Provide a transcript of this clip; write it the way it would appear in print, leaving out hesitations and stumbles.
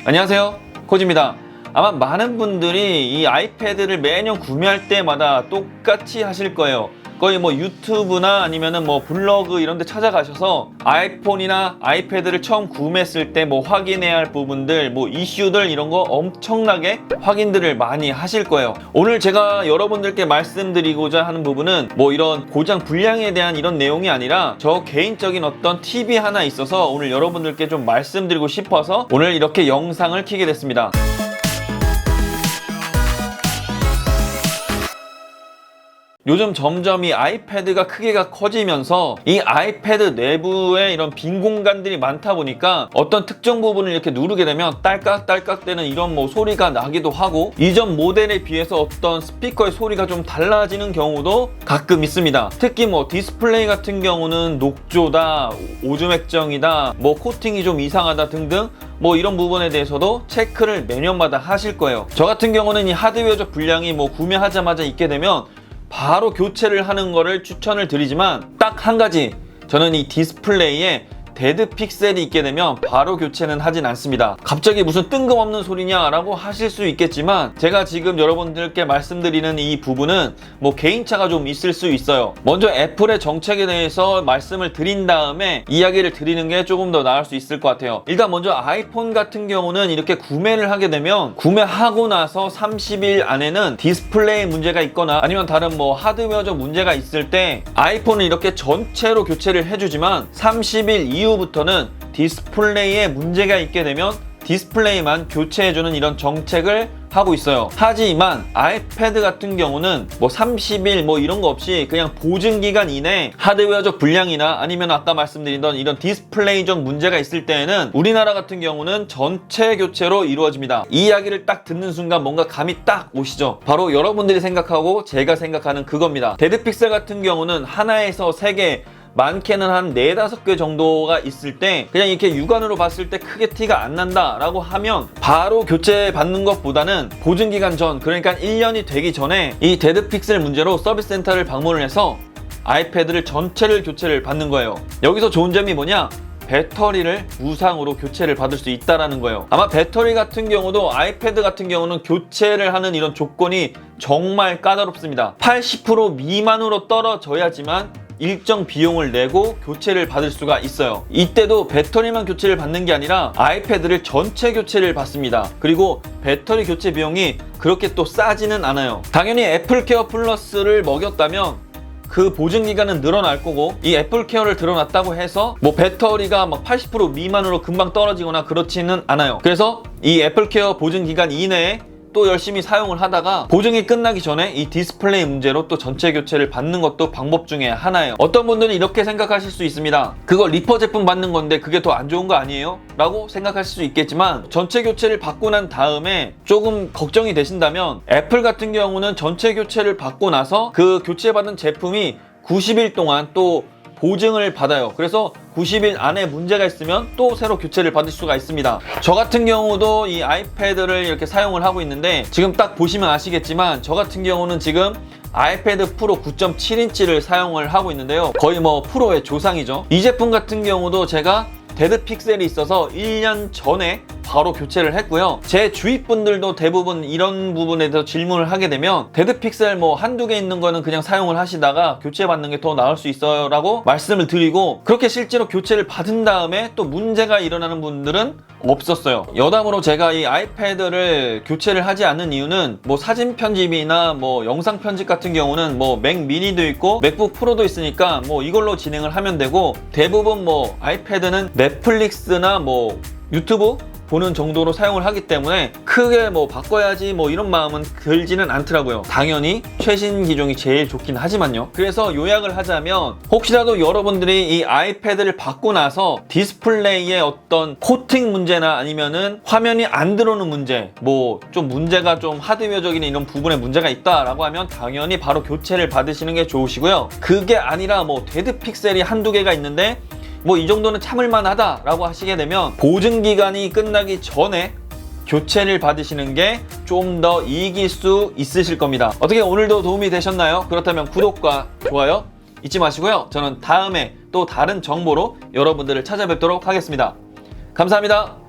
안녕하세요, 코지입니다. 아마 많은 분들이 이 아이패드를 매년 구매할 때마다 똑같이 하실 거예요. 거의 뭐 유튜브나 아니면은 뭐 블로그 이런 데 찾아가셔서 아이폰이나 아이패드를 처음 구매했을 때 뭐 확인해야 할 부분들, 뭐 이슈들 이런 거 엄청나게 확인들을 많이 하실 거예요. 오늘 제가 여러분들께 말씀드리고자 하는 부분은 뭐 이런 고장 불량에 대한 이런 내용이 아니라 저 개인적인 어떤 팁이 하나 있어서 오늘 여러분들께 좀 말씀드리고 싶어서 오늘 이렇게 영상을 켜게 됐습니다. 요즘 점점 이 아이패드가 크기가 커지면서 이 아이패드 내부에 이런 빈 공간들이 많다 보니까 어떤 특정 부분을 이렇게 누르게 되면 딸깍딸깍 되는 이런 뭐 소리가 나기도 하고, 이전 모델에 비해서 어떤 스피커의 소리가 좀 달라지는 경우도 가끔 있습니다. 특히 뭐 디스플레이 같은 경우는 녹조다, 오줌 액정이다, 뭐 코팅이 좀 이상하다 등등 뭐 이런 부분에 대해서도 체크를 매년마다 하실 거예요. 저 같은 경우는 이 하드웨어적 불량이 뭐 구매하자마자 있게 되면 바로 교체를 하는 거를 추천을 드리지만, 딱 한 가지, 저는 이 디스플레이에 데드 픽셀이 있게 되면 바로 교체는 하진 않습니다. 갑자기 무슨 뜬금없는 소리냐 라고 하실 수 있겠지만, 제가 지금 여러분들께 말씀드리는 이 부분은 뭐 개인차가 좀 있을 수 있어요. 먼저 애플의 정책에 대해서 말씀을 드린 다음에 이야기를 드리는 게 조금 더 나을 수 있을 것 같아요. 일단 먼저 아이폰 같은 경우는 이렇게 구매를 하게 되면 구매하고 나서 30일 안에는 디스플레이 문제가 있거나 아니면 다른 뭐 하드웨어적 문제가 있을 때 아이폰은 이렇게 전체로 교체를 해주지만 30일 이후부터는 디스플레이에 문제가 있게 되면 디스플레이만 교체해주는 이런 정책을 하고 있어요. 하지만 아이패드 같은 경우는 뭐 30일 뭐 이런 거 없이 그냥 보증기간 이내 하드웨어적 불량이나 아니면 아까 말씀드리던 이런 디스플레이적 문제가 있을 때에는 우리나라 같은 경우는 전체 교체로 이루어집니다. 이 이야기를 딱 듣는 순간 뭔가 감이 딱 오시죠? 바로 여러분들이 생각하고 제가 생각하는 그겁니다. 데드 픽셀 같은 경우는 하나에서 3개, 많게는 한 4-5개 정도가 있을 때 그냥 이렇게 육안으로 봤을 때 크게 티가 안 난다 라고 하면 바로 교체 받는 것보다는 보증기간 전, 그러니까 1년이 되기 전에 이 데드 픽셀 문제로 서비스 센터를 방문을 해서 아이패드를 전체를 교체를 받는 거예요. 여기서 좋은 점이 뭐냐? 배터리를 무상으로 교체를 받을 수 있다는 거예요. 아마 배터리 같은 경우도 아이패드 같은 경우는 교체를 하는 이런 조건이 정말 까다롭습니다. 80% 미만으로 떨어져야지만 일정 비용을 내고 교체를 받을 수가 있어요. 이때도 배터리만 교체를 받는 게 아니라 아이패드를 전체 교체를 받습니다. 그리고 배터리 교체 비용이 그렇게 또 싸지는 않아요. 당연히 애플케어 플러스를 먹였다면 그 보증기간은 늘어날 거고, 이 애플케어를 들어놨다고 해서 뭐 배터리가 막 80% 미만으로 금방 떨어지거나 그렇지는 않아요. 그래서 이 애플케어 보증기간 이내에 또 열심히 사용을 하다가 보증이 끝나기 전에 이 디스플레이 문제로 또 전체 교체를 받는 것도 방법 중에 하나예요. 어떤 분들은 이렇게 생각하실 수 있습니다. 그거 리퍼 제품 받는 건데 그게 더 안 좋은 거 아니에요? 라고 생각하실 수 있겠지만, 전체 교체를 받고 난 다음에 조금 걱정이 되신다면 애플 같은 경우는 전체 교체를 받고 나서 그 교체받은 제품이 90일 동안 또 보증을 받아요. 그래서 90일 안에 문제가 있으면 또 새로 교체를 받을 수가 있습니다. 저 같은 경우도 이 아이패드를 이렇게 사용을 하고 있는데, 지금 딱 보시면 아시겠지만 저 같은 경우는 지금 아이패드 프로 9.7인치를 사용을 하고 있는데요. 거의 뭐 프로의 조상이죠. 이 제품 같은 경우도 제가 데드 픽셀이 있어서 1년 전에 바로 교체를 했고요. 제 주위 분들도 대부분 이런 부분에 대해서 질문을 하게 되면 데드 픽셀 뭐 한두 개 있는 거는 그냥 사용을 하시다가 교체받는 게 더 나을 수 있어요 라고 말씀을 드리고, 그렇게 실제로 교체를 받은 다음에 또 문제가 일어나는 분들은 없었어요. 여담으로 제가 이 아이패드를 교체를 하지 않는 이유는 뭐 사진 편집이나 뭐 영상 편집 같은 경우는 뭐 맥 미니도 있고 맥북 프로도 있으니까 뭐 이걸로 진행을 하면 되고, 대부분 뭐 아이패드는 넷플릭스나 뭐 유튜브 보는 정도로 사용을 하기 때문에 크게 뭐 바꿔야지 뭐 이런 마음은 들지는 않더라고요. 당연히 최신 기종이 제일 좋긴 하지만요. 그래서 요약을 하자면, 혹시라도 여러분들이 이 아이패드를 받고 나서 디스플레이에 어떤 코팅 문제나 아니면은 화면이 안 들어오는 문제, 뭐 좀 문제가 좀 하드웨어적인 이런 부분에 문제가 있다라고 하면 당연히 바로 교체를 받으시는 게 좋으시고요. 그게 아니라 뭐 데드 픽셀이 한두 개가 있는데 뭐 이 정도는 참을만 하다라고 하시게 되면 보증기간이 끝나기 전에 교체를 받으시는 게 좀 더 이익일 수 있으실 겁니다. 어떻게 오늘도 도움이 되셨나요? 그렇다면 구독과 좋아요 잊지 마시고요. 저는 다음에 또 다른 정보로 여러분들을 찾아뵙도록 하겠습니다. 감사합니다.